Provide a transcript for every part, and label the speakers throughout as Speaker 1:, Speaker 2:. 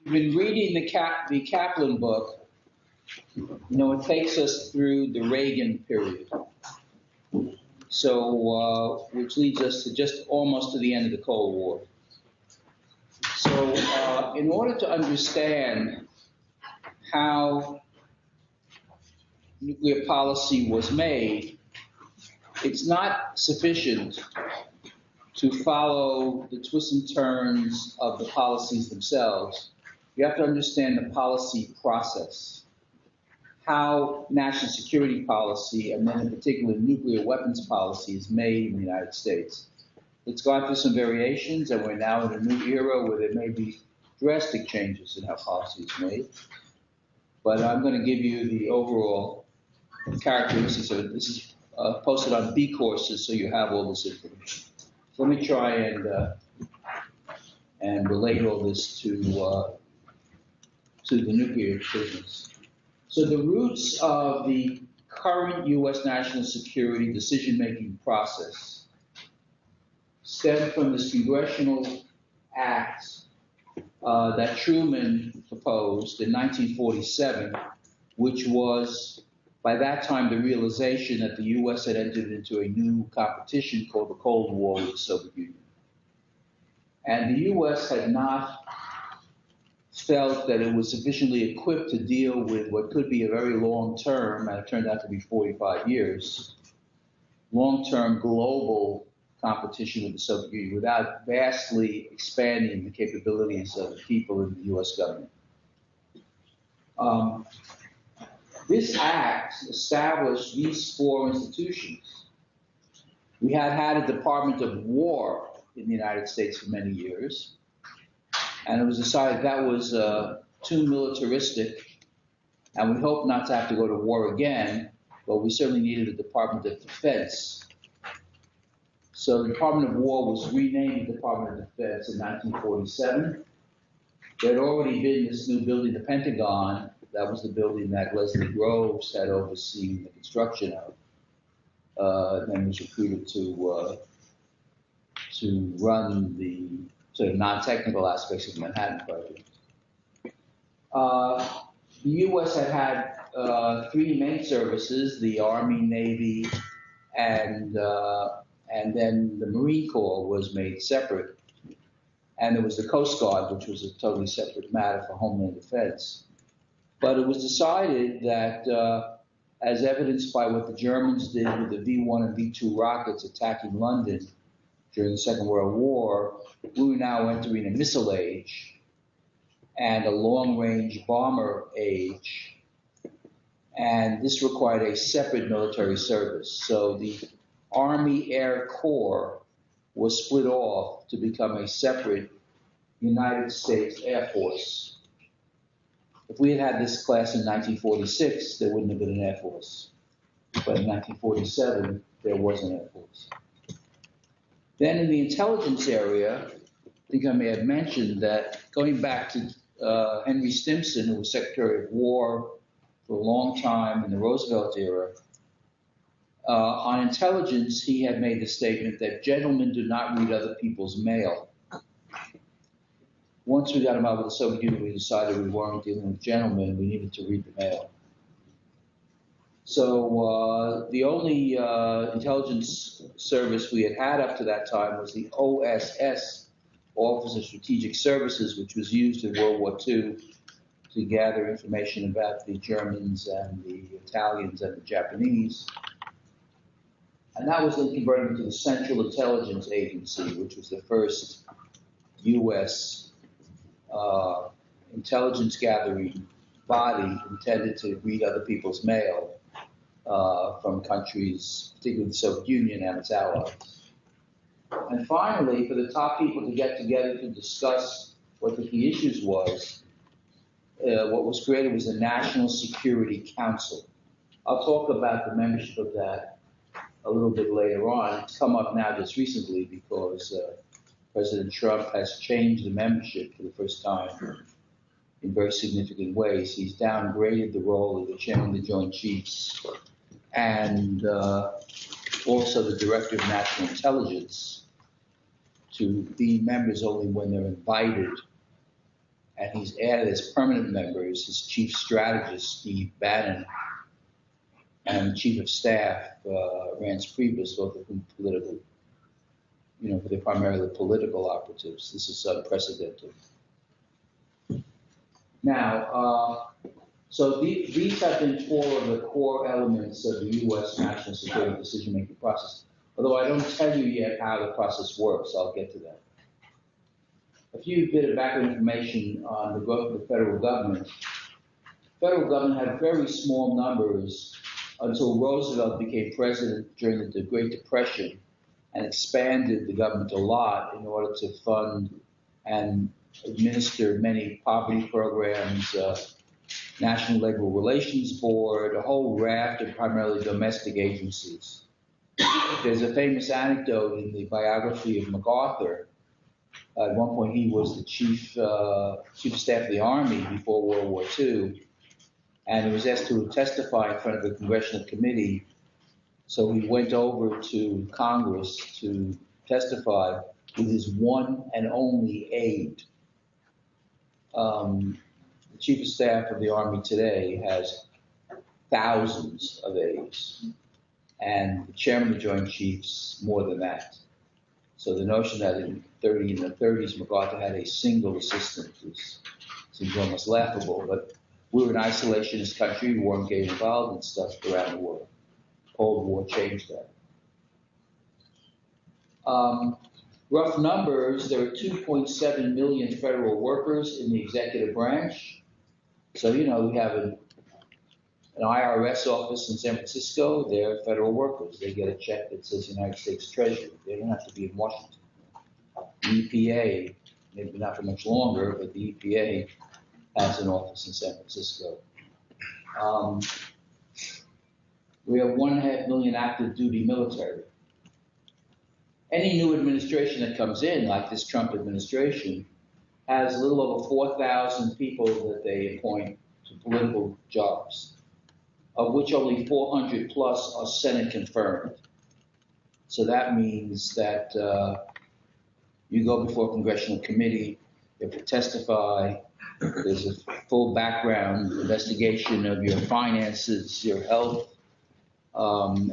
Speaker 1: We've been reading the Kaplan book. It takes us through the Reagan period. So, which leads us to just almost to the end of the Cold War. So, in order to understand how nuclear policy was made, it's not sufficient to follow the twists and turns of the policies themselves. You have to understand the policy process, how national security policy, and then in particular nuclear weapons policy, is made in the United States. It's gone through some variations, and we're now in a new era where there may be drastic changes in how policy is made. But I'm going to give you the overall characteristics of it. This is posted on B courses, so you have all this information. So let me try and relate all this to the nuclear business. So the roots of the current U.S. national security decision-making process stem from this congressional act that Truman proposed in 1947, which was, by that time, the realization that the U.S. had entered into a new competition called the Cold War with the Soviet Union. And the U.S. had not felt that it was sufficiently equipped to deal with what could be a very long-term, and it turned out to be 45 years, long-term global competition with the Soviet Union without vastly expanding the capabilities of the people in the U.S. government. This act established these four institutions. We had had a Department of War in the United States for many years, and it was decided that was too militaristic, and we hoped not to have to go to war again, but we certainly needed a Department of Defense. So the Department of War was renamed the Department of Defense in 1947. There had already been this new building, the Pentagon. That was the building that Leslie Groves had overseen the construction of, and was recruited to run the sort of non-technical aspects of the Manhattan Project. The U.S. had three main services: the Army, Navy, and then the Marine Corps was made separate, and there was the Coast Guard, which was a totally separate matter for Homeland Defense. But it was decided that, as evidenced by what the Germans did with the V-1 and V-2 rockets attacking London during the Second World War, we were now entering a missile age and a long-range bomber age. And this required a separate military service. So the Army Air Corps was split off to become a separate United States Air Force. If we had had this class in 1946, there wouldn't have been an Air Force. But in 1947, there was an Air Force. Then in the intelligence area, I think I may have mentioned that going back to Henry Stimson, who was Secretary of War for a long time in the Roosevelt era, on intelligence, he had made the statement that gentlemen do not read other people's mail. Once we got him out of the Soviet Union, we decided we weren't dealing with gentlemen, we needed to read the mail. So the only intelligence service we had up to that time was the OSS, Office of Strategic Services, which was used in World War II to gather information about the Germans and the Italians and the Japanese. And that was then converted into the Central Intelligence Agency, which was the first U.S. Intelligence gathering body intended to read other people's mail from countries, particularly the Soviet Union and its allies. And finally, for the top people to get together to discuss what the key issues was, what was created was the National Security Council. I'll talk about the membership of that a little bit later on. It's come up now just recently because President Trump has changed the membership for the first time in very significant ways. He's downgraded the role of the chairman of the Joint Chiefs and also the Director of National Intelligence to be members only when they're invited and he's added as permanent members his chief strategist, Steve Bannon, and chief of staff, Rance Priebus, both of whom political, they're primarily political operatives. This is unprecedented. Now, so these have been four of the core elements of the U.S. national security decision-making process. Although I don't tell you yet how the process works, I'll get to that. A few bit of background information on the growth of the federal government. The federal government had very small numbers until Roosevelt became president during the Great Depression and expanded the government a lot in order to fund and administer many poverty programs, National Labor Relations Board, a whole raft of primarily domestic agencies. There's a famous anecdote in the biography of MacArthur. At one point, he was the chief of staff of the Army before World War II, and he was asked to testify in front of a congressional committee. So he went over to Congress to testify with his one and only aide. The chief of staff of the Army today has thousands of aides, and the chairman of the Joint Chiefs more than that. So the notion that in the 30s, MacArthur had a single assistant seems almost laughable, but we were an isolationist country. We weren't getting involved in stuff around the world. Cold War changed that. Rough numbers, there are 2.7 million federal workers in the executive branch. So, we have an IRS office in San Francisco. They're federal workers. They get a check that says United States Treasury. They don't have to be in Washington. The EPA, maybe not for much longer, but the EPA has an office in San Francisco. We have 1.5 million active duty military. Any new administration that comes in, like this Trump administration, has a little over 4,000 people that they appoint to political jobs, of which only 400 plus are Senate confirmed. So that means that you go before a congressional committee, you have to testify, there's a full background investigation of your finances, your health,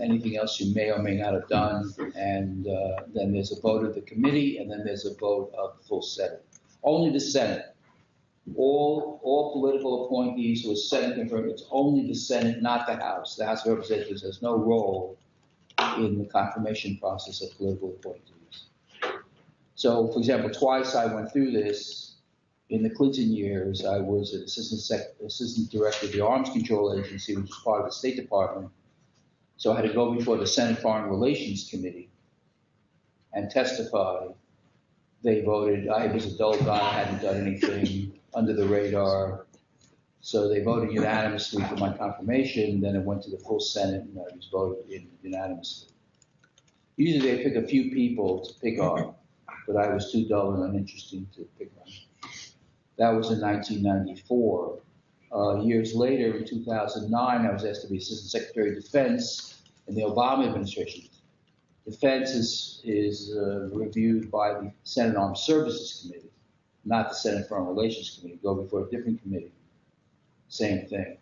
Speaker 1: anything else you may or may not have done, and then there's a vote of the committee, and then there's a vote of the full Senate. Only the Senate. All political appointees who are Senate confirmed, it's only the Senate, not the House. The House of Representatives has no role in the confirmation process of political appointees. So, for example, twice I went through this. In the Clinton years, I was an assistant director of the Arms Control Agency, which is part of the State Department. So I had to go before the Senate Foreign Relations Committee and testify. They voted. I was a dull guy. I hadn't done anything under the radar. So they voted unanimously for my confirmation. Then it went to the full Senate, and I was voted in unanimously. Usually they pick a few people to pick on, but I was too dull and uninteresting to pick on. That was in 1994. Years later, in 2009, I was asked to be Assistant Secretary of Defense in the Obama administration. Defense is reviewed by the Senate Armed Services Committee, not the Senate Foreign Relations Committee. Go before a different committee. Same thing.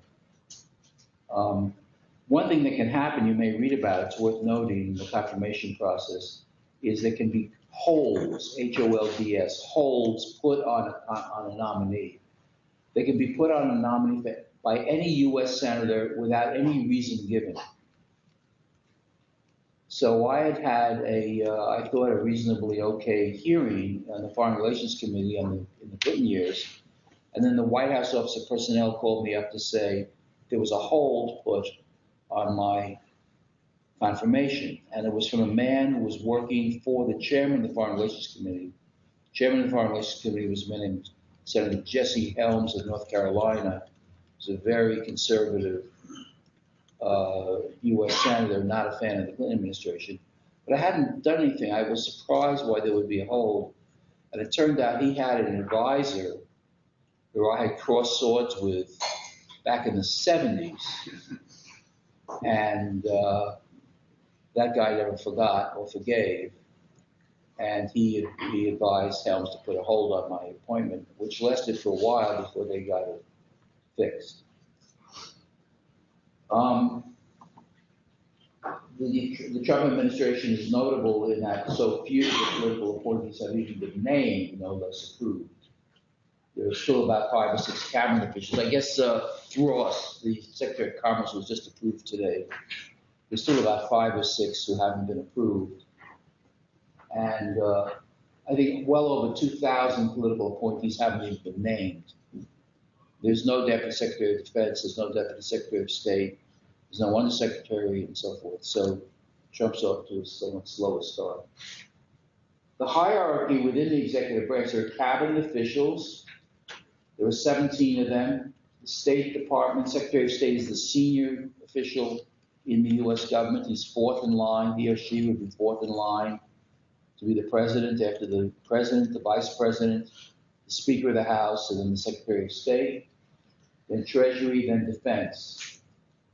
Speaker 1: One thing that can happen, you may read about, it's worth noting in the confirmation process, is there can be holds, H-O-L-D-S, holds put on a nominee. They can be put on a nominee by any U.S. senator without any reason given. So I had I thought, a reasonably okay hearing on the Foreign Relations Committee in the Clinton years, and then the White House Office of Personnel called me up to say there was a hold put on my confirmation, and it was from a man who was working for the chairman of the Foreign Relations Committee. The chairman of the Foreign Relations Committee was a man named Senator Jesse Helms of North Carolina. He was a very conservative U.S. senator, not a fan of the Clinton administration. But I hadn't done anything. I was surprised why there would be a hold. And it turned out he had an advisor who I had crossed swords with back in the 70s. And that guy never forgot or forgave. and he advised Helms to put a hold on my appointment, which lasted for a while before they got it fixed. The Trump administration is notable in that so few of the political appointees have even been named, no less approved. There are still about 5 or 6 cabinet officials. I guess Ross, the Secretary of Commerce, was just approved today. There's still about 5 or 6 who haven't been approved. And I think well over 2,000 political appointees haven't even been named. There's no Deputy Secretary of Defense, there's no Deputy Secretary of State, there's no Undersecretary, and so forth. So Trump's off to a somewhat slower start. The hierarchy within the executive branch, there are cabinet officials. There are 17 of them. The State Department, Secretary of State is the senior official in the U.S. government. He's fourth in line. He or she would be fourth in line to be the president, after the president, the vice president, the Speaker of the House, and then the Secretary of State, then Treasury, then Defense.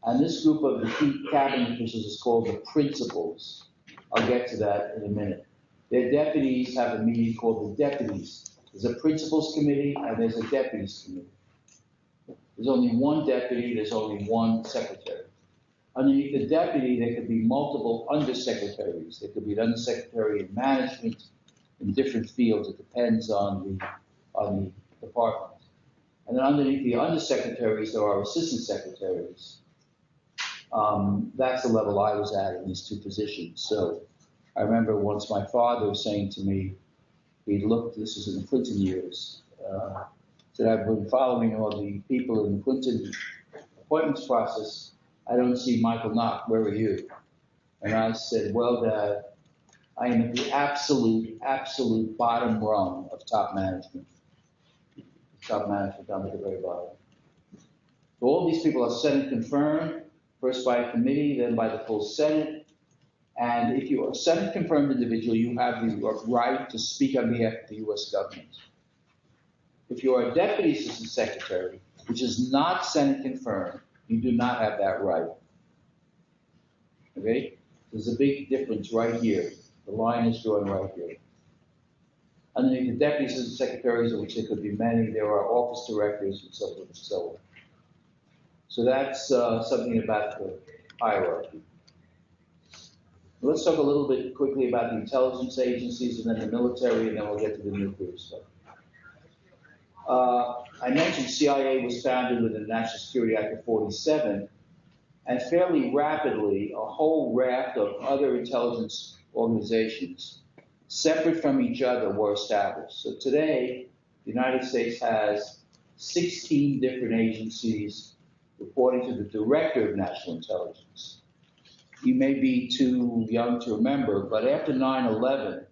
Speaker 1: And this group of the key cabinet officials is called the principals. I'll get to that in a minute. Their deputies have a meeting called the deputies. There's a principals committee and there's a deputies committee. There's only one deputy, there's only one secretary. Underneath the deputy, there could be multiple undersecretaries. There could be an undersecretary in management in different fields. It depends on the department. And then underneath the undersecretaries, there are assistant secretaries. That's the level I was at in these two positions. So I remember once my father was saying to me, he looked, this was in the Clinton years, said, I've been following all the people in the Clinton appointments process. I don't see Michael Nacht, where are you? And I said, well, Dad, I am at the absolute bottom rung of top management. Top management down at the very bottom. So all these people are Senate confirmed, first by a committee, then by the full Senate. And if you are a Senate confirmed individual, you have the right to speak on behalf of the U.S. government. If you are a deputy assistant secretary, which is not Senate confirmed, you do not have that right. Okay? There's a big difference right here. The line is drawn right here. Underneath the deputy assistant secretaries, of which there could be many, there are office directors and so forth and so on. So that's something about the hierarchy. Let's talk a little bit quickly about the intelligence agencies and then the military, and then we'll get to the nuclear stuff. I mentioned CIA was founded with the National Security Act of 47, and fairly rapidly, a whole raft of other intelligence organizations, separate from each other, were established. So today, the United States has 16 different agencies reporting to the Director of National Intelligence. You may be too young to remember, but after 9/11,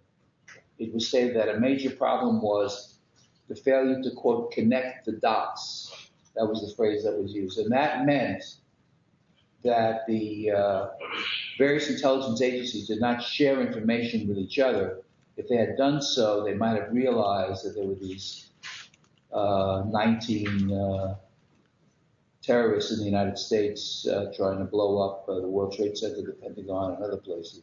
Speaker 1: it was stated that a major problem was the failure to, quote, connect the dots. That was the phrase that was used. And that meant that the various intelligence agencies did not share information with each other. If they had done so, they might have realized that there were these 19 terrorists in the United States trying to blow up the World Trade Center, the Pentagon, and other places.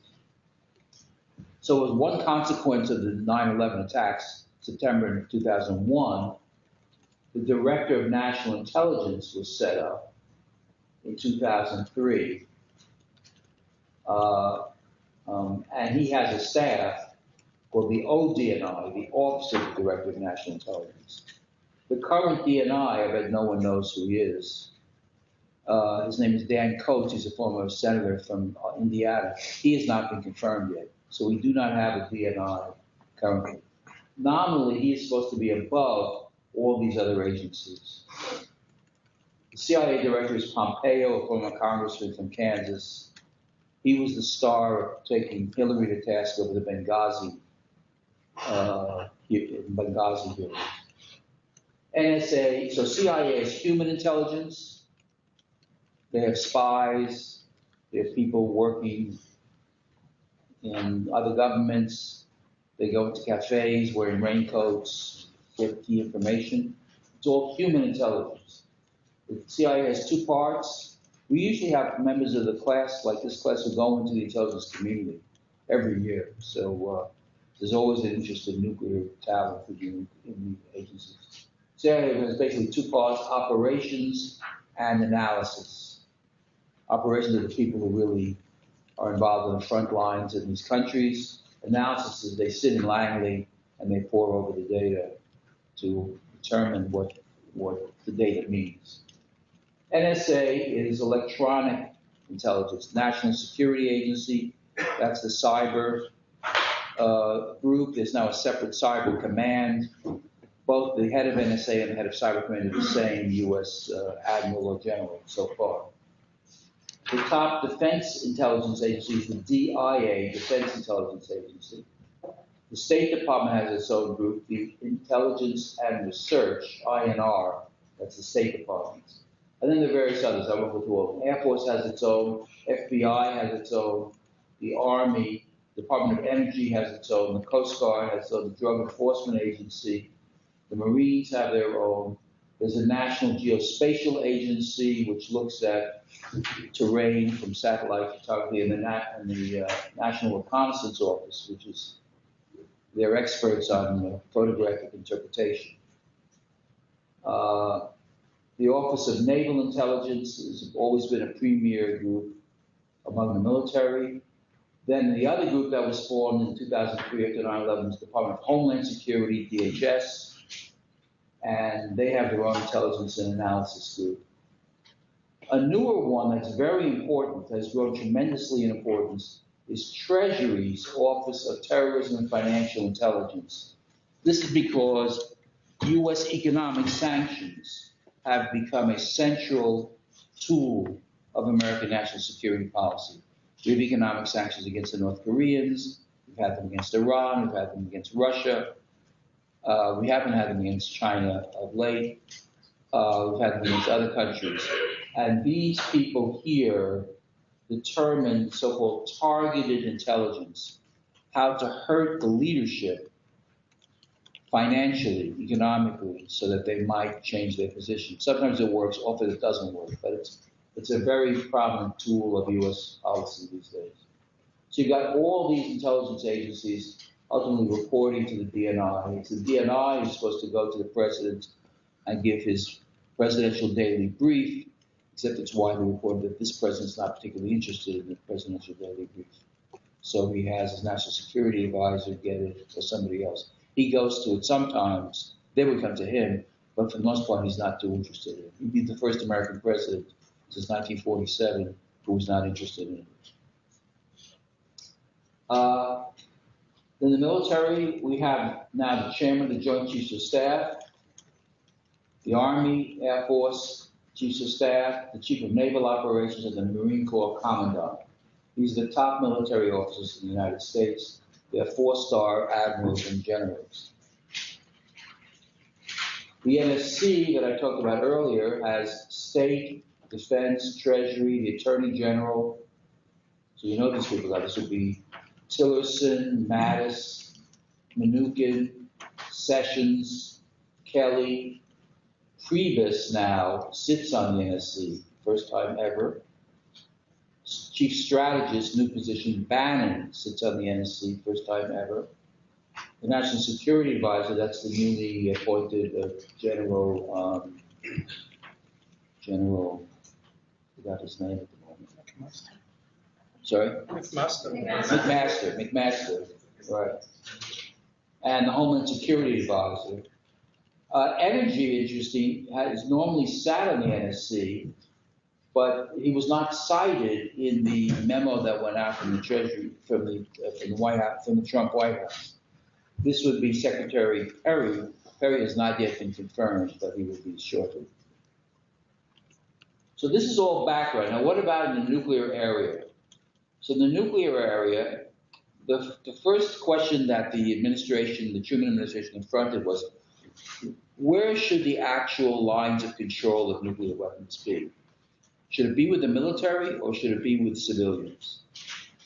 Speaker 1: So as one consequence of the 9/11 attacks, September 2001, the Director of National Intelligence was set up in 2003. And he has a staff called the ODNI, the Office of the Director of National Intelligence. The current DNI, I bet no one knows who he is. His name is Dan Coats. He's a former senator from Indiana. He has not been confirmed yet. So we do not have a DNI currently. Nominally, he is supposed to be above all these other agencies. The CIA director is Pompeo, a former congressman from Kansas. He was the star of taking Hillary to task over the Benghazi hearings. NSA, so CIA is human intelligence. They have spies. They have people working in other governments. They go into cafes wearing raincoats, get key information. It's all human intelligence. The CIA has two parts. We usually have members of the class, like this class, who go into the intelligence community every year. So There's always an interest in nuclear talent in the agencies. So there's basically two parts: operations and analysis. Operations are the people who really are involved in the front lines in these countries. Analysis is they sit in Langley and they pore over the data to determine what the data means. NSA is electronic intelligence, National Security Agency. That's the cyber group. There's now a separate cyber command. Both the head of NSA and the head of cyber command are the same U.S. admiral or general so far. The top defense intelligence agency is the DIA, Defense Intelligence Agency. The State Department has its own group, the Intelligence and Research, INR, that's the State Department. And then there are various others, I won't go through all of them. Air Force has its own, FBI has its own, the Army, Department of Energy has its own, the Coast Guard has its own, the Drug Enforcement Agency, the Marines have their own. There's a National Geospatial Agency, which looks at terrain from satellite photography, and the National Reconnaissance Office, which is, they're experts on photographic interpretation. The Office of Naval Intelligence has always been a premier group among the military. Then the other group that was formed in 2003 after 9/11 was the Department of Homeland Security, DHS, and they have their own intelligence and analysis group. A newer one that's very important, has grown tremendously in importance, is Treasury's Office of Terrorism and Financial Intelligence. This is because U.S. economic sanctions have become a central tool of American national security policy. We have economic sanctions against the North Koreans, we've had them against Iran, we've had them against Russia, we haven't had them against China of late, we've had them against other countries. And these people here determine so-called targeted intelligence, how to hurt the leadership financially, economically, so that they might change their position. Sometimes it works, often it doesn't work, but it's a very prominent tool of U.S. policy these days. So you've got all these intelligence agencies ultimately reporting to the DNI. It's the DNI who's supposed to go to the president and give his presidential daily brief, except it's widely reported that this president's not particularly interested in the presidential daily brief. So he has his national security advisor get it, or somebody else. He goes to it sometimes, they would come to him, but for the most part, he's not too interested in it. He'd be the first American president since 1947 who was not interested in it. In the military, we have now the chairman of the Joint Chiefs of Staff, the Army, Air Force Chiefs of Staff, the Chief of Naval Operations, and the Marine Corps Commandant. These are the top military officers in the United States. They're 4-star admirals and generals. The NSC that I talked about earlier has state, defense, treasury, the attorney general. So you know these people. This would be Tillerson, Mattis, Mnuchin, Sessions, Kelly. Priebus now sits on the NSC, first time ever. Chief strategist, new position, Bannon sits on the NSC, first time ever. The National Security Advisor, that's the newly appointed General, I forgot his name at the moment. Sorry? McMaster, right. And the Homeland Security Advisor. Energy, interesting, has normally sat on the NSC, but he was not cited in the memo that went out from the Treasury, from the White House, from the Trump White House. This would be Secretary Perry. Perry has not yet been confirmed, but he will be shortly. So this is all background. Now, what about in the nuclear area? So in the nuclear area, the first question that the administration, the Truman administration confronted was, where should the actual lines of control of nuclear weapons be? Should it be with the military or should it be with civilians?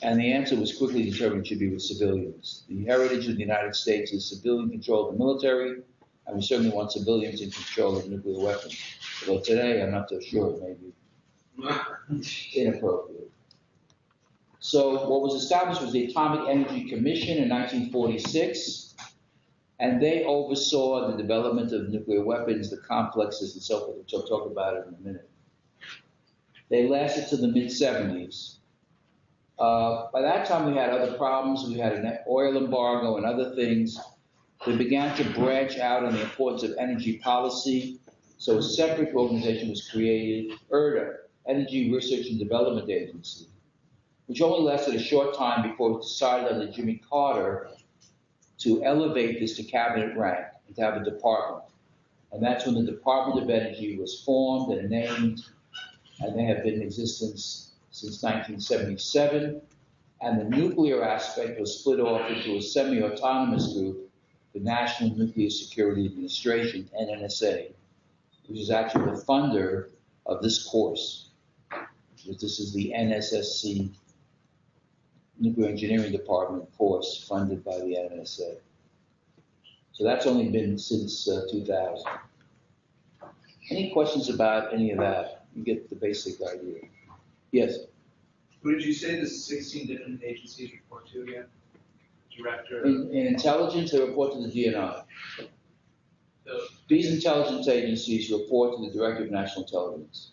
Speaker 1: And the answer was quickly determined it should be with civilians. The heritage of the United States is civilian control of the military, and we certainly want civilians in control of nuclear weapons. Although today, I'm not so sure, it may be inappropriate. So what was established was the Atomic Energy Commission in 1946, and they oversaw the development of nuclear weapons, the complexes, and so forth, which I'll talk about in a minute. They lasted to the mid-70s. By that time, we had other problems. We had an oil embargo and other things. They began to branch out on the importance of energy policy. So a separate organization was created, ERDA, Energy Research and Development Agency, which only lasted a short time before it was decided under Jimmy Carter to elevate this to cabinet rank and to have a department. And that's when the Department of Energy was formed and named, and they have been in existence since 1977. And the nuclear aspect was split off into a semi-autonomous group, the National Nuclear Security Administration, NNSA, which is actually the funder of this course. This is the NSSC Nuclear Engineering Department course funded by the NNSA. So that's only been since 2000. Any questions about any of that? You get the basic idea. Yes?
Speaker 2: Who did you say the 16 different agencies report to again? Director?
Speaker 1: In intelligence, they report to the DNI.
Speaker 2: So,
Speaker 1: These intelligence agencies report to the Director of National Intelligence.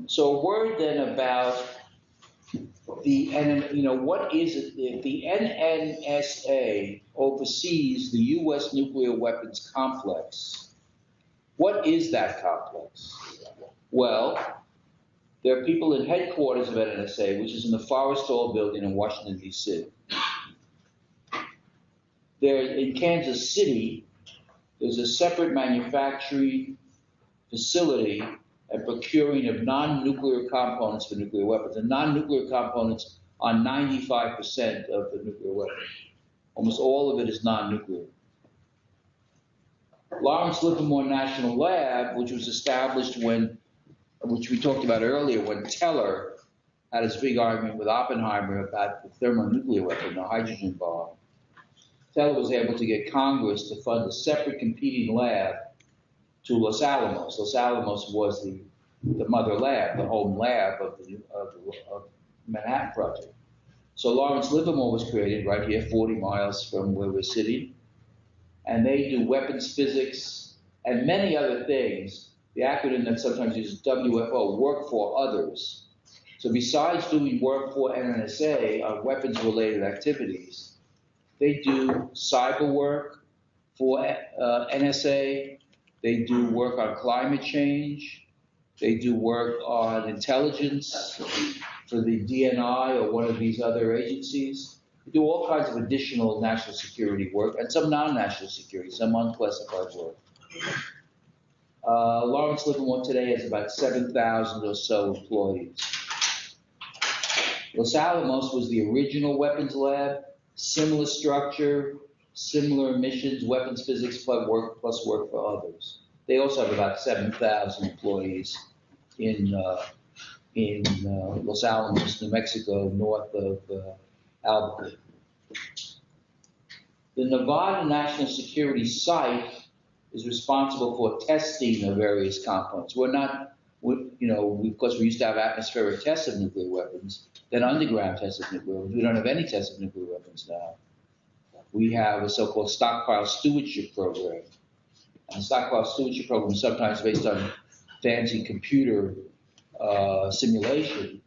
Speaker 1: So a word then about the, what is it? If the NNSA oversees the U.S. nuclear weapons complex, what is that complex? Well, there are people in headquarters of NNSA, which is in the Forest Hall building in Washington, D.C. There, in Kansas City, there's a separate manufacturing facility and procuring of non-nuclear components for nuclear weapons. And non-nuclear components are 95% of the nuclear weapon. Almost all of it is non-nuclear. Lawrence Livermore National Lab, which was established which we talked about earlier, when Teller had his big argument with Oppenheimer about the thermonuclear weapon, the hydrogen bomb. Teller was able to get Congress to fund a separate competing lab to Los Alamos. Los Alamos was the mother lab, the home lab of the Manhattan Project. So Lawrence Livermore was created right here, 40 miles from where we're sitting. And they do weapons physics and many other things. The acronym that sometimes uses WFO, work for others. So besides doing work for NNSA on weapons-related activities, they do cyber work for NSA. They do work on climate change. They do work on intelligence for the DNI or one of these other agencies. They do all kinds of additional national security work and some non-national security, some unclassified work. Lawrence Livermore today has about 7,000 or so employees. Los Alamos was the original weapons lab, similar structure, similar missions, weapons physics plus work for others. They also have about 7,000 employees in Los Alamos, New Mexico, north of Albuquerque. The Nevada National Security Site is responsible for testing of various components. We're not, of course, we used to have atmospheric tests of nuclear weapons, then underground tests of nuclear weapons. We don't have any tests of nuclear weapons now. We have a so-called stockpile stewardship program. And the stockpile stewardship program is sometimes based on fancy computer simulation,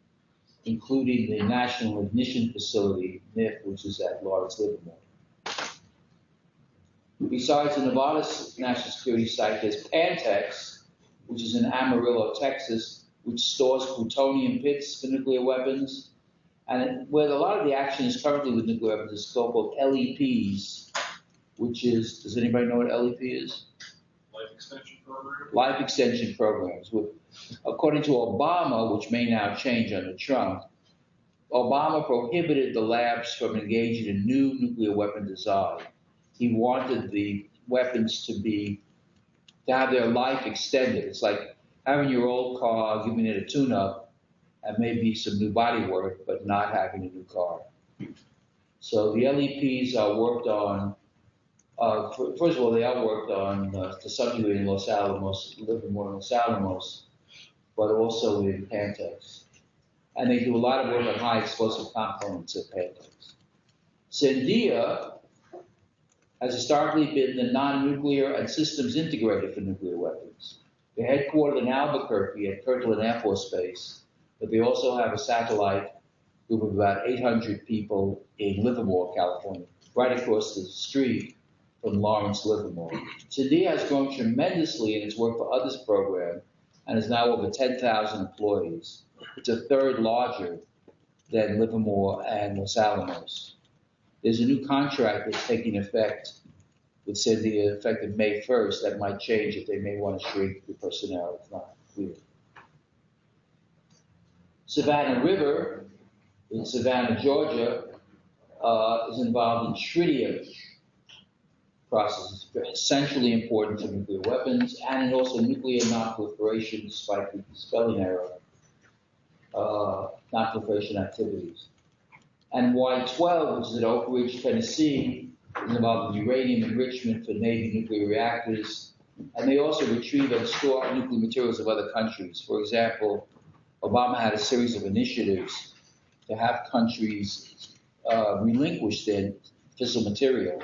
Speaker 1: including the National Ignition Facility, NIF, which is at Lawrence Livermore. Besides the Nevada National Security Site, there's Pantex, which is in Amarillo, Texas, which stores plutonium pits for nuclear weapons. And where a lot of the action is currently with nuclear weapons is so-called LEPs, which is, does anybody know what LEP is?
Speaker 2: Life extension program?
Speaker 1: Life extension programs. According to Obama, which may now change under Trump, Obama prohibited the labs from engaging in new nuclear weapon design. He wanted the weapons to have their life extended. It's like having your old car, giving it a tune-up, and maybe some new body work, but not having a new car. So the LEPs are worked on, first of all, they are worked on to some degree in Los Alamos, Livermore and Los Alamos. but also in Pantex. And they do a lot of work on high explosive components at Pantex. Sandia has historically been the non-nuclear and systems integrator for nuclear weapons. They're headquartered in Albuquerque at Kirtland Air Force Base, but they also have a satellite group of about 800 people in Livermore, California, right across the street from Lawrence Livermore. Sandia has grown tremendously in its work for others program and is now over 10,000 employees. It's a third larger than Livermore and Los Alamos. There's a new contract that's taking effect with Sandia effective May 1st that might change if they may want to shrink the personnel. It's not clear. Savannah River in Savannah, Georgia, is involved in tritium processes, essentially important to nuclear weapons, and also nuclear non-proliferation, despite the spelling error, non-proliferation activities. And Y-12, which is at Oak Ridge, Tennessee, is involved in uranium enrichment for Navy nuclear reactors, and they also retrieve and store nuclear materials of other countries. For example, Obama had a series of initiatives to have countries relinquish their fissile material,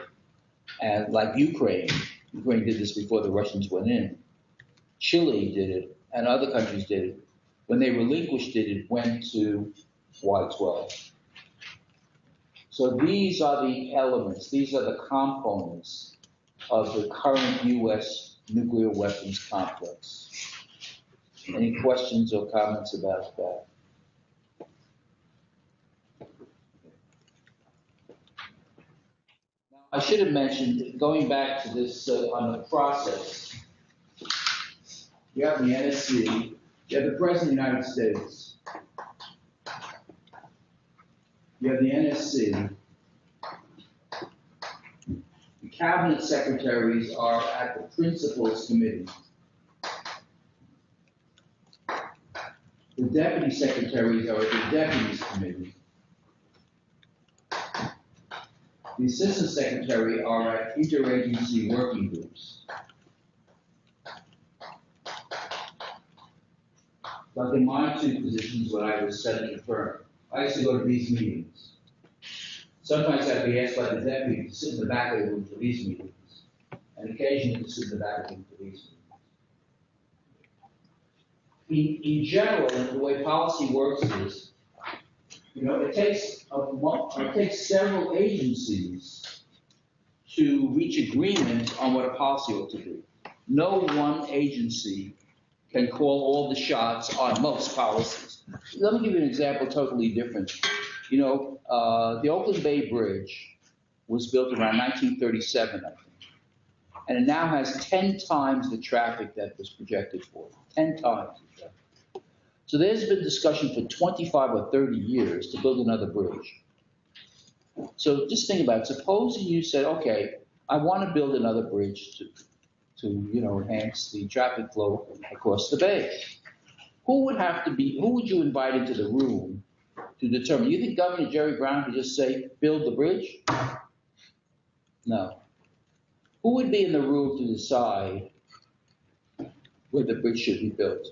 Speaker 1: and like Ukraine did this before the Russians went in. Chile did it, and other countries did it. When they relinquished it, it went to Y-12. So these are the elements, these are the components of the current U.S. nuclear weapons complex. Any questions or comments about that? Now, I should have mentioned, going back to this on the process, you have the NSC, you have the President of the United States, you have the NSC, the cabinet secretaries are at the principals committee. The deputy secretaries are at the deputies committee. The assistant secretary are at interagency working groups. Like in my two positions when I was setting the firm, I used to go to these meetings. Sometimes I'd be asked by the deputy to sit in the back of the room for these meetings, and occasionally to sit in the back of the room for these meetings. In general, the way policy works is, it takes several agencies to reach agreement on what a policy ought to be. No one agency can call all the shots on most policies. Let me give you an example totally different. The Oakland Bay Bridge was built around 1937, I think. And it now has 10 times the traffic that was projected for. 10 times the traffic. So there's been discussion for 25 or 30 years to build another bridge. So just think about it. Supposing you said, okay, I want to build another bridge to enhance the traffic flow across the bay. Who would you invite into the room to determine? You think Governor Jerry Brown could just say, build the bridge? No. Who would be in the room to decide where the bridge should be built?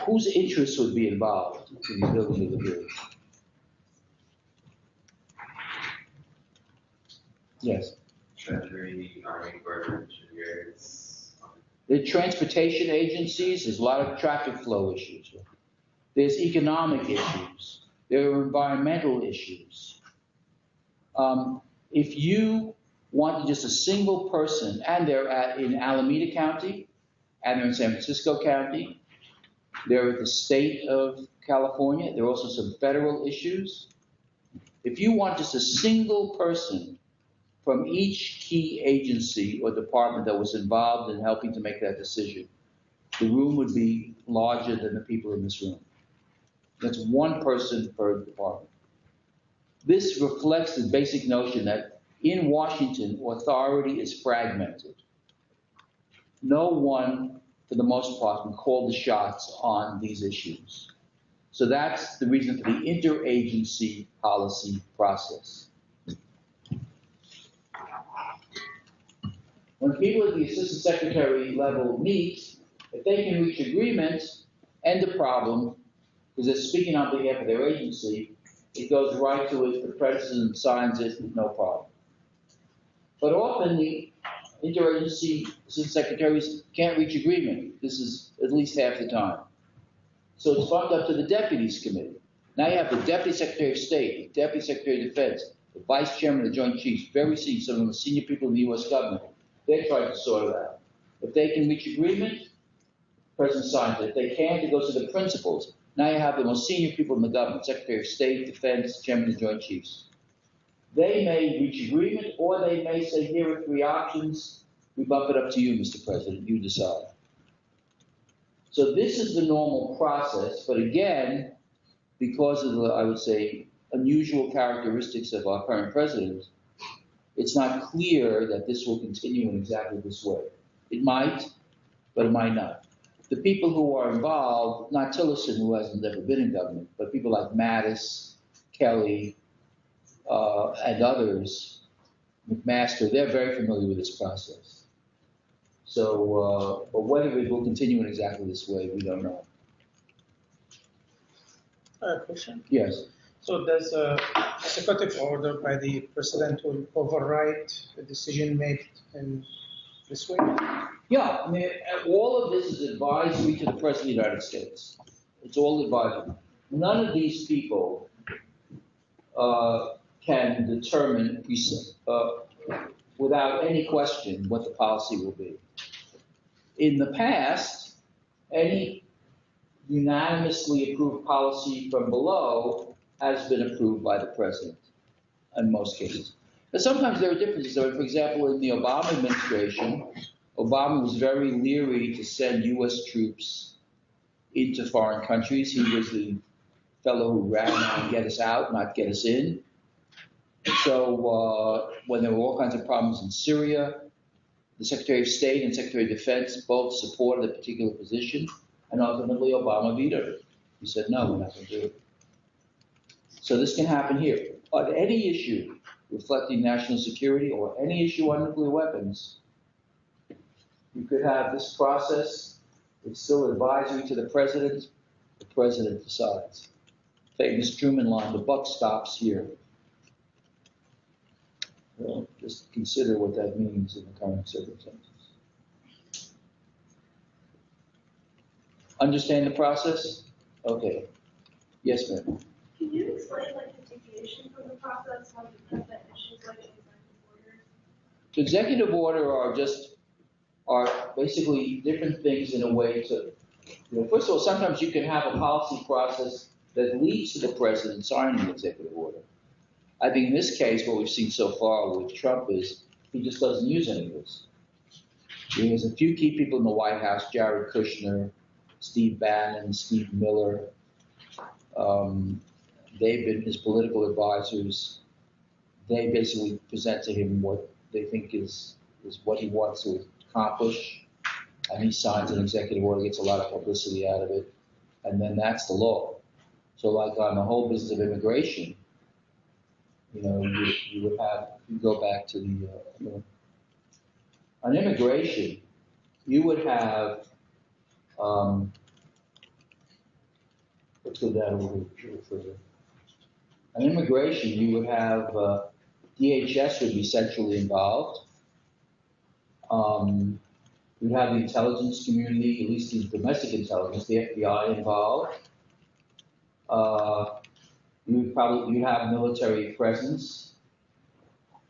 Speaker 1: Whose interests would be involved in the building of the bridge? Yes?
Speaker 3: Treasury, Army Corps of Engineers.
Speaker 1: The transportation agencies, there's a lot of traffic flow issues. There's economic issues. There are environmental issues. If you want just a single person, and they're in Alameda County, and they're in San Francisco County, they're at the state of California, there are also some federal issues. If you want just a single person from each key agency or department that was involved in helping to make that decision, the room would be larger than the people in this room. That's one person per department. This reflects the basic notion that in Washington, authority is fragmented. No one, for the most part, can call the shots on these issues. So that's the reason for the interagency policy process. When people at the assistant secretary level meet, if they can reach agreement, end of problem, because they're speaking on behalf of their agency, it goes right to it, the president signs it, no problem. But often the interagency secretaries can't reach agreement. This is at least half the time. So it's bumped up to the Deputies Committee. Now you have the Deputy Secretary of State, the Deputy Secretary of Defense, the Vice Chairman of the Joint Chiefs, very senior, some of the senior people in the U.S. government. They're trying to sort it out. If they can reach agreement, the President signs it. If they can't, it goes to the principals. Now you have the most senior people in the government, Secretary of State, Defense, Chairman of the Joint Chiefs. They may reach agreement, or they may say, here are 3 options. We bump it up to you, Mr. President. You decide. So this is the normal process, but again, because of the, I would say, unusual characteristics of our current president, it's not clear that this will continue in exactly this way. It might, but it might not. The people who are involved, not Tillerson, who hasn't ever been in government, but people like Mattis, Kelly, and others, McMaster, they're very familiar with this process. So, but whether it will continue in exactly this way, we don't know.
Speaker 4: Question?
Speaker 1: Yes.
Speaker 4: So does a executive order by the president will override a decision made in this way?
Speaker 1: Yeah, I mean, all of this is advisory to the President of the United States. It's all advisory. None of these people can determine without any question what the policy will be. In the past, any unanimously approved policy from below has been approved by the President in most cases. But sometimes there are differences. So, for example, in the Obama administration, Obama was very leery to send U.S. troops into foreign countries. He was the fellow who ran out and get us out, not get us in. So when there were all kinds of problems in Syria, the Secretary of State and Secretary of Defense both supported a particular position, and ultimately Obama vetoed it. He said, no, we're not going to do it. So this can happen here. On any issue reflecting national security or any issue on nuclear weapons, you could have this process. It's still advisory to the President decides. Famous Truman line, the buck stops here. Well, just consider what that means in the current circumstances. Understand the process? Okay. Yes, ma'am.
Speaker 5: Can you explain like the deviation from the process when you present issues like executive orders?
Speaker 1: Executive order are basically different things in a way to, first of all, sometimes you can have a policy process that leads to the president signing an executive order. I think in this case, what we've seen so far with Trump is he just doesn't use any of this. There's a few key people in the White House, Jared Kushner, Steve Bannon, Steve Miller. They've been his political advisors. They basically present to him what they think is what he wants to accomplish. And he signs an executive order, gets a lot of publicity out of it. And then that's the law. So like on the whole business of immigration, you would have, you go back to the, on immigration, you would have, let's go down a little further. On immigration, you would have, DHS would be centrally involved. You'd have the intelligence community, at least the domestic intelligence, the FBI involved. You'd have military presence.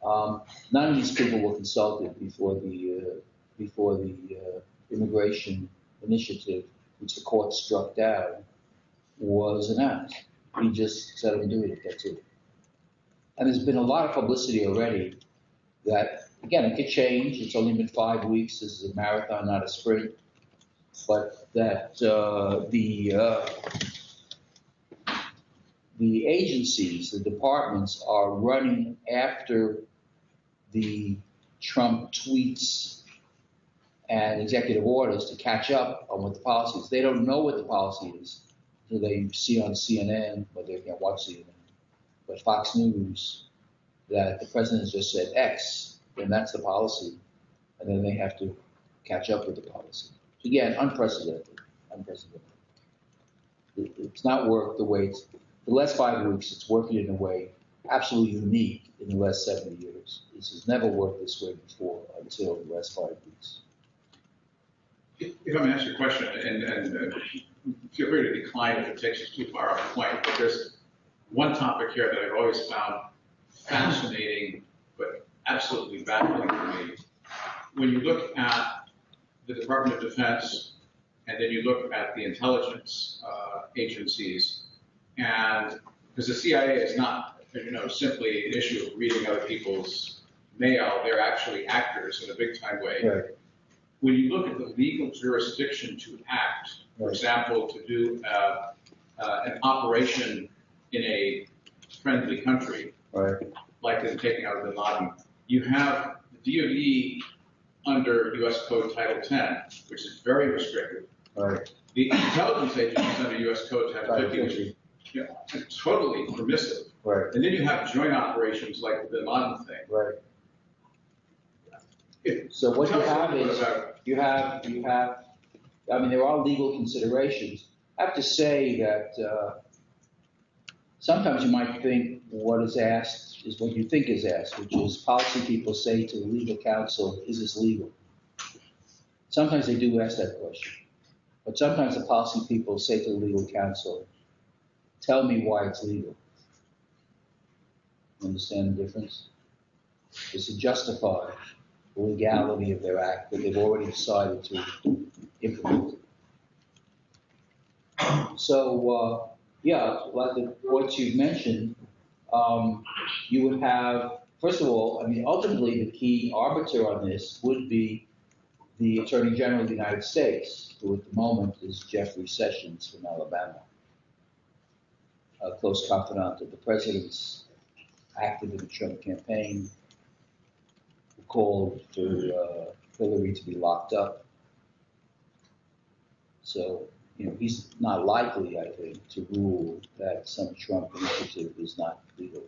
Speaker 1: None of these people were consulted before the immigration initiative, which the court struck down, was announced. He just said, I'm doing it, that's it. And there's been a lot of publicity already that, again, it could change. It's only been 5 weeks. This is a marathon, not a sprint. But that the agencies, the departments are running after the Trump tweets and executive orders to catch up on what the policy is. They don't know what the policy is. So they see on CNN, but they can't watch CNN. But Fox News, that the president has just said X, then that's the policy. And then they have to catch up with the policy. Again, unprecedented. It's not worked the way the last 5 weeks, it's working in a way absolutely unique in the last 70 years. This has never worked this way before until the last 5 weeks.
Speaker 6: If I may ask you a question, and feel free to decline if it takes us too far off point, but there's one topic here that I've always found fascinating, but absolutely baffling for me. When you look at the Department of Defense, and then you look at the intelligence agencies, and because the CIA is not, simply an issue of reading other people's mail, they're actually actors in a big-time way.
Speaker 1: Right.
Speaker 6: When you look at the legal jurisdiction to act, for example, to do an operation in a friendly country,
Speaker 1: Right.
Speaker 6: like in taking out bin Laden, you have the DoD under U.S. Code Title 10, which is very restrictive.
Speaker 1: Right.
Speaker 6: The intelligence agencies under U.S. Code Title 50, which is totally permissive.
Speaker 1: Right.
Speaker 6: And then you have joint operations like the bin Laden thing.
Speaker 1: Right.
Speaker 6: So
Speaker 1: what you have is, you have, I mean, there are legal considerations. I have to say that sometimes you might think what is asked is what you think is asked, which is policy people say to the legal counsel, is this legal? Sometimes they do ask that question. But sometimes the policy people say to the legal counsel, tell me why it's legal. You understand the difference? It's to justify the legality of their act that they've already decided to implement. So, like what you mentioned, you would have, first of all, I mean, ultimately the key arbiter on this would be the Attorney General of the United States, who at the moment is Jeffrey Sessions from Alabama, a close confidant of the president's, active in the Trump campaign, who called for Hillary to be locked up. So, he's not likely, I think, to rule that some Trump initiative is not legal.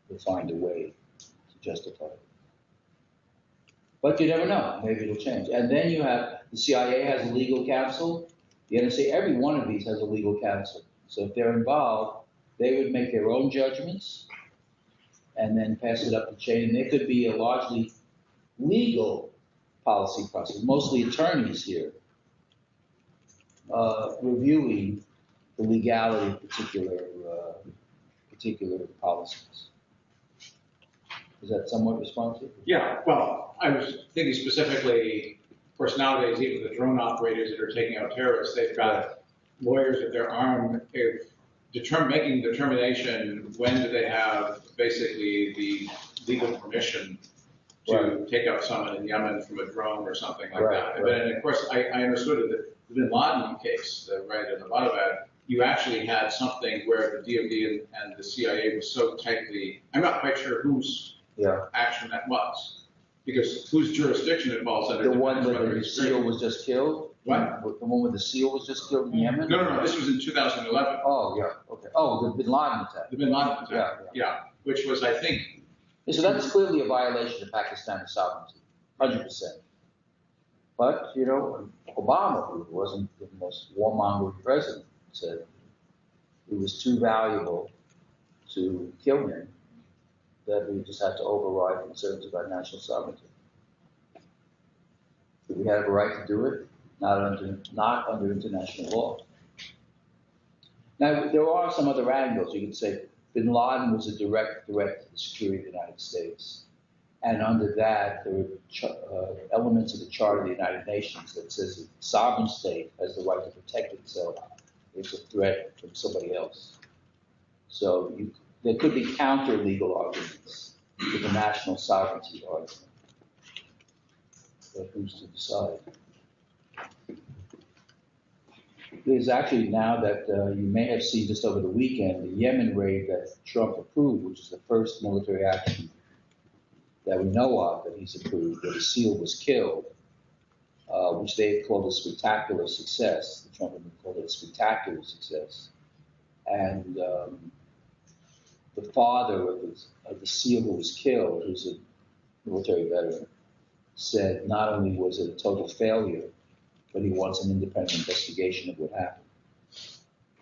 Speaker 1: He'll find a way to justify it. But you never know. Maybe it'll change. And then you have, the CIA has a legal counsel. The NSA, every one of these has a legal counsel. So if they're involved, they would make their own judgments and then pass it up the chain. And there could be a largely legal policy process, mostly attorneys here, reviewing the legality of particular policies. Is that somewhat responsive?
Speaker 6: Yeah, well, I was thinking specifically, of course, nowadays, even the drone operators that are taking out terrorists, they've got lawyers at their arm making determination when do they have basically the legal permission to take out someone in Yemen from a drone or something like that. And of course, I understood that the bin Laden case, right, in Abbottabad, you actually had something where the DoD and the CIA was so tightly, I'm not quite sure whose action that was, because whose jurisdiction it falls under.
Speaker 1: The one where the SEAL was just killed?
Speaker 6: What?
Speaker 1: The one where the SEAL was just killed in Yemen?
Speaker 6: No, this was in 2011.
Speaker 1: Oh, yeah, okay. Oh, the bin Laden attack.
Speaker 6: The bin Laden attack, yeah, which was, I think.
Speaker 1: So that's clearly a violation of Pakistani sovereignty, 100%. But, Obama, who wasn't the most warmongering president, said it was too valuable to kill him, that we just had to override concerns about national sovereignty. Did we have a right to do it? Not under international law. Now, there are some other angles. You could say bin Laden was a direct threat to the security of the United States. And under that, there were elements of the Charter of the United Nations that says the sovereign state has the right to protect itself if a threat from somebody else. So there could be counter-legal arguments to the national sovereignty argument. But who's to decide? There's actually now that you may have seen just over the weekend, the Yemen raid that Trump approved, which is the first military action that we know of that he's approved, where the SEAL was killed, which they called a spectacular success. The Trump would call it a spectacular success. And the father of the SEAL who was killed, who's a military veteran, said not only was it a total failure, but he wants an independent investigation of what happened.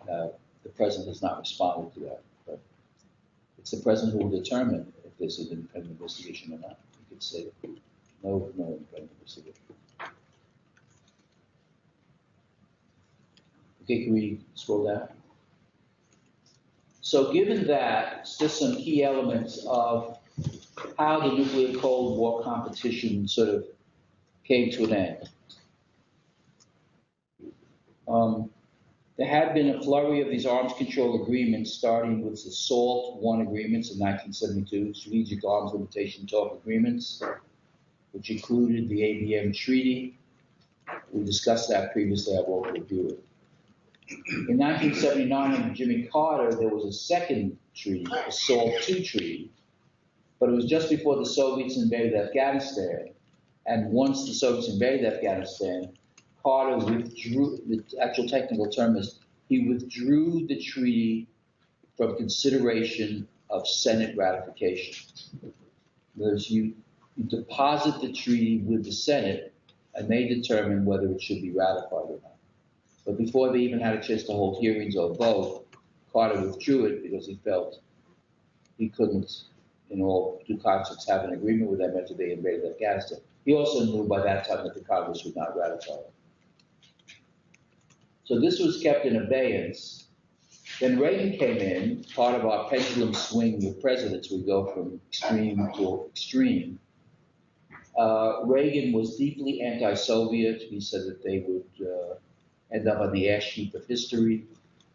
Speaker 1: The president has not responded to that, but it's the president who will determine if there's an independent investigation or not. You could say no independent investigation. Okay, can we scroll down? So given that, just some key elements of how the nuclear Cold War competition sort of came to an end. There had been a flurry of these arms control agreements, starting with the SALT I agreements in 1972, Strategic Arms Limitation Talk agreements, which included the ABM Treaty. We discussed that previously, I won't review it. In 1979, under Jimmy Carter, there was a second treaty, the SALT II Treaty, but it was just before the Soviets invaded Afghanistan. And once the Soviets invaded Afghanistan, Carter withdrew, the actual technical term is, he withdrew the treaty from consideration of Senate ratification. Whereas you deposit the treaty with the Senate, and they determine whether it should be ratified or not. But before they even had a chance to hold hearings or vote, Carter withdrew it because he felt he couldn't, in all due conscience, have an agreement with them after they invaded Afghanistan. He also knew by that time that the Congress would not ratify it. So this was kept in abeyance. Then Reagan came in, part of our pendulum swing with presidents. We go from extreme to extreme. Reagan was deeply anti-Soviet. He said that they would end up on the ash heap of history,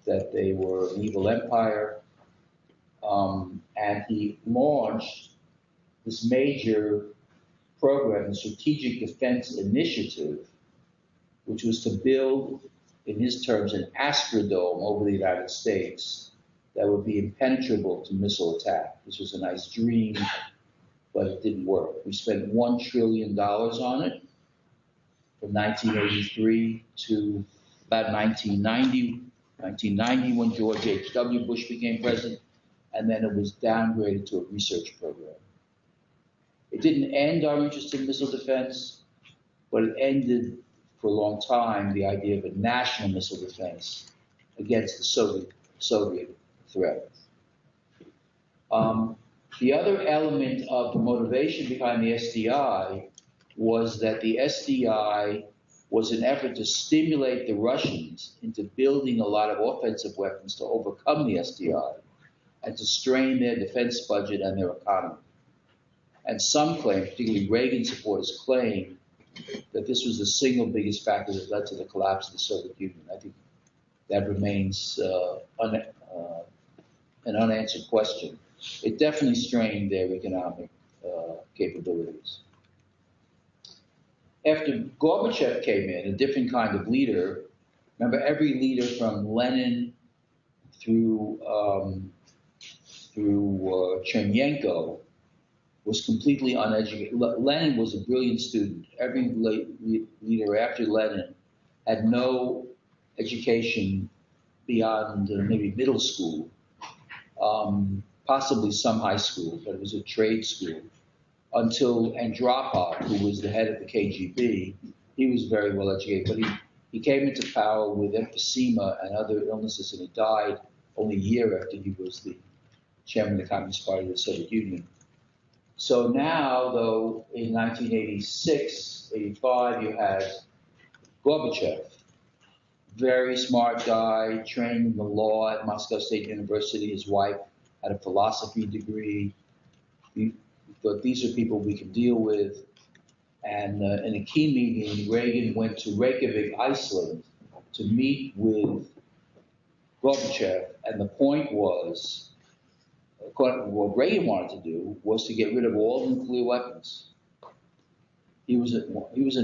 Speaker 1: that they were an evil empire. And he launched this major program, the Strategic Defense Initiative, which was to build, in his terms, an astrodome over the United States that would be impenetrable to missile attack. This was a nice dream, but it didn't work. We spent $1 trillion on it from 1983 to about 1990 when George H.W. Bush became president, and then it was downgraded to a research program. It didn't end our interest in missile defense, but it ended for a long time the idea of a national missile defense against the Soviet threat. The other element of the motivation behind the SDI was that the SDI was an effort to stimulate the Russians into building a lot of offensive weapons to overcome the SDI and to strain their defense budget and their economy. And some claim, particularly Reagan supporters, claim that this was the single biggest factor that led to the collapse of the Soviet Union. I think that remains an unanswered question. It definitely strained their economic capabilities. After Gorbachev came in, a different kind of leader, remember every leader from Lenin through Chernenko was completely uneducated. Lenin was a brilliant student. Every leader after Lenin had no education beyond maybe middle school, possibly some high school, but it was a trade school. Until Andropov, who was the head of the KGB, he was very well educated, but he came into power with emphysema and other illnesses, and he died only a year after he was the chairman of the Communist Party of the Soviet Union. So now, though, in 1986, 85, you had Gorbachev, very smart guy, trained in the law at Moscow State University. His wife had a philosophy degree. He thought these are people we can deal with. And in a key meeting, Reagan went to Reykjavik, Iceland, to meet with Gorbachev. And the point was, what Reagan wanted to do was to get rid of all nuclear weapons. He was a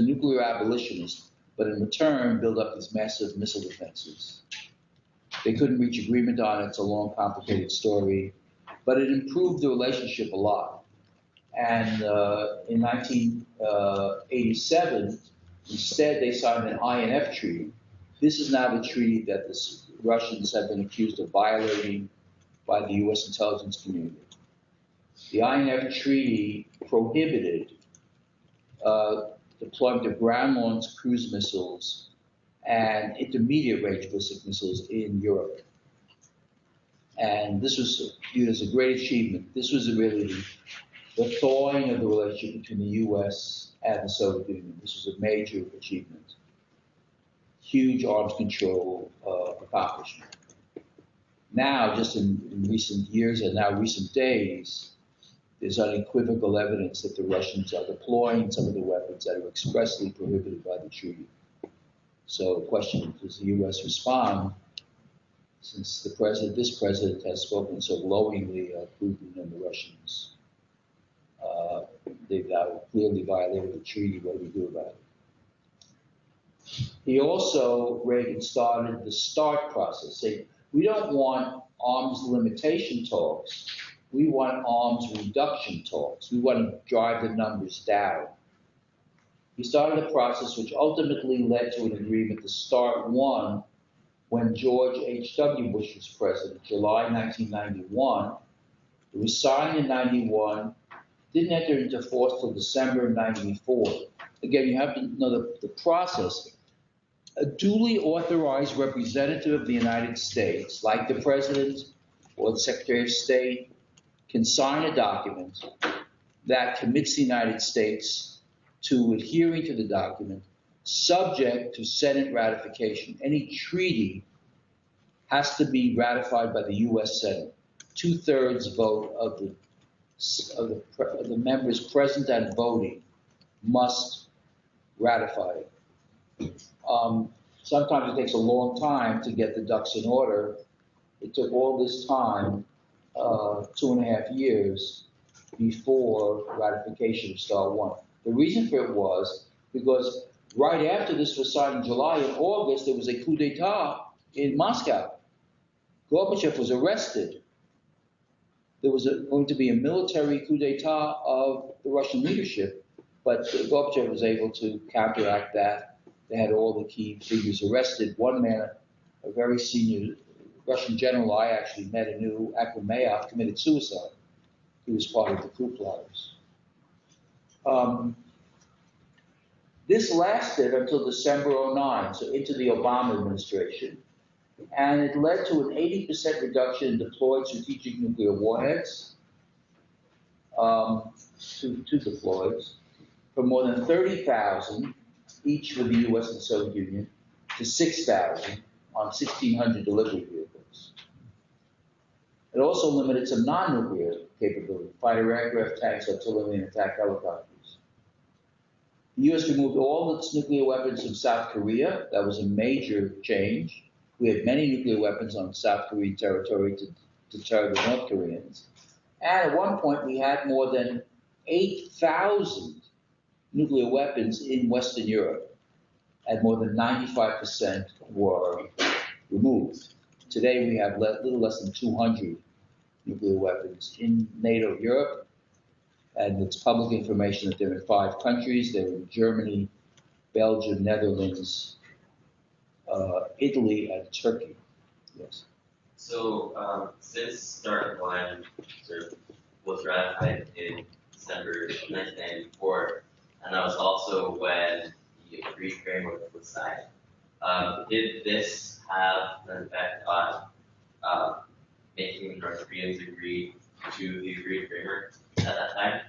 Speaker 1: nuclear abolitionist, but in return build up these massive missile defenses. They couldn't reach agreement on it. It's a long, complicated story, but it improved the relationship a lot. And in 1987, instead they signed an INF treaty. This is now the treaty that the Russians have been accused of violating by the U.S. intelligence community. The INF treaty prohibited deployment of ground-launched cruise missiles and intermediate range ballistic missiles in Europe. And this was viewed as a great achievement. This was really the thawing of the relationship between the U.S. and the Soviet Union. This was a major achievement. Huge arms control accomplishment. Now, just in recent years and now recent days, there's unequivocal evidence that the Russians are deploying some of the weapons that are expressly prohibited by the treaty. So the question is, does the U.S. respond? Since this president has spoken so glowingly of Putin and the Russians, they've now clearly violated the treaty. What do we do about it? He also, Reagan, started the START process, saying, we don't want arms limitation talks. We want arms reduction talks. We want to drive the numbers down. He started a process which ultimately led to an agreement to START 1 when George H.W. Bush was president, July 1991. It was signed in 91, didn't enter into force till December 94. Again, you have to know the process. A duly authorized representative of the United States, like the President or the Secretary of State, can sign a document that commits the United States to adhering to the document, subject to Senate ratification. Any treaty has to be ratified by the U.S. Senate. 2/3 vote of the members present and voting must ratify it. Sometimes it takes a long time to get the ducks in order. It took all this time, 2.5 years, before ratification of START 1. The reason for it was because right after this was signed in July and August, there was a coup d'etat in Moscow. Gorbachev was arrested. There was going to be a military coup d'etat of the Russian leadership, but Gorbachev was able to counteract that. They had all the key figures arrested. One man, a very senior Russian general I actually met, a new Akhmayev, committed suicide. He was part of the coup plotters. This lasted until December 2009, so into the Obama administration, and it led to an 80% reduction in deployed strategic nuclear warheads, two deployed, from more than 30,000, each for the U.S. and Soviet Union, to 6,000 on 1,600 delivery vehicles. It also limited some non-nuclear capability, fighter aircraft, tanks, artillery, and attack helicopters. The U.S. removed all its nuclear weapons from South Korea. That was a major change. We had many nuclear weapons on South Korean territory to deter the North Koreans. And at one point, we had more than 8,000 nuclear weapons in Western Europe, and more than 95% were removed. Today, we have little less than 200 nuclear weapons in NATO Europe, and it's public information that they're in 5 countries. They're in Germany, Belgium, Netherlands, Italy, and Turkey. Yes.
Speaker 3: So since START 1 sort of was ratified in December 1994, and that was also when the agreed framework was signed, did this have an effect on making the North Koreans agree to the agreed framework at that time?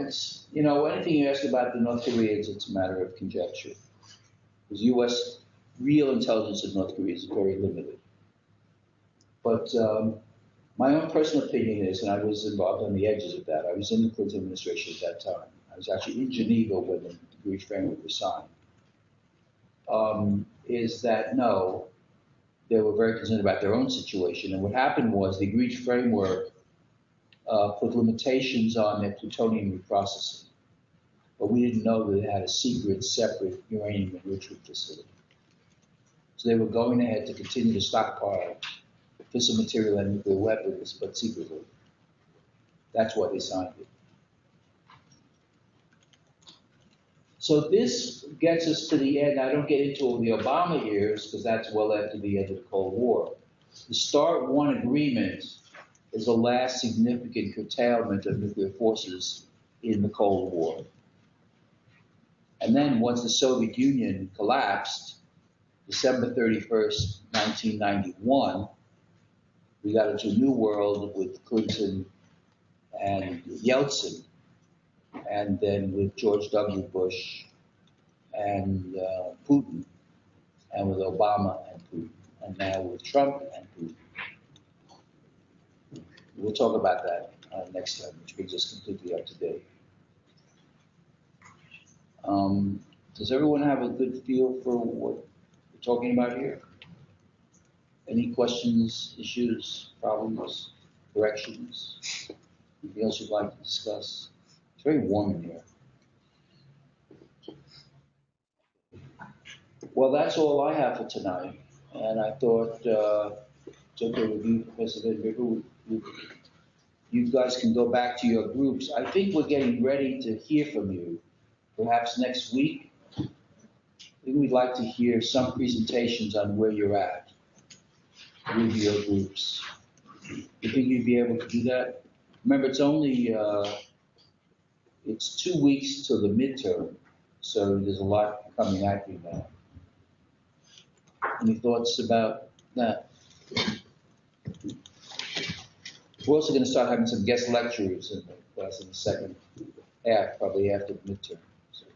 Speaker 1: It's, anything you ask about the North Koreans, it's a matter of conjecture. Because U.S. real intelligence of North Korea is very limited. But my own personal opinion is, and I was involved on the edges of that, I was in the Clinton administration at that time. I was actually in Geneva when the agreed framework was signed. Is that no, they were very concerned about their own situation. And what happened was the agreed framework put limitations on their plutonium reprocessing. But we didn't know that it had a secret, separate uranium enrichment facility. So they were going ahead to continue to stockpile fissile material and nuclear weapons, but secretly. That's why they signed it. So this gets us to the end. I don't get into all the Obama years because that's well after the end of the Cold War. The START 1 agreement is the last significant curtailment of nuclear forces in the Cold War. And then once the Soviet Union collapsed, December 31st, 1991, we got into a new world with Clinton and Yeltsin, and then with George W. Bush and Putin, and with Obama and Putin, and now with Trump and Putin. We'll talk about that next time, which brings us completely up to date. Does everyone have a good feel for what we're talking about here? Any questions, issues, problems, corrections? Anything else you'd like to discuss? It's very warm in here. Well, that's all I have for tonight. And I thought, it's okay with you, Professor Van River, you guys can go back to your groups. I think we're getting ready to hear from you. Perhaps next week. I think we'd like to hear some presentations on where you're at with your groups. You think you'd be able to do that? Remember, it's only, it's 2 weeks till the midterm, so there's a lot coming at you now. Any thoughts about that? We're also going to start having some guest lecturers in the class in the second half, probably after the midterm. So.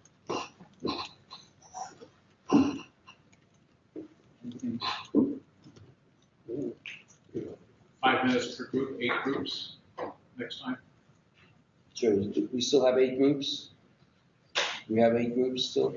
Speaker 6: 5 minutes per group, 8 groups next time.
Speaker 1: Sure. We still have 8 groups? We have 8 groups still?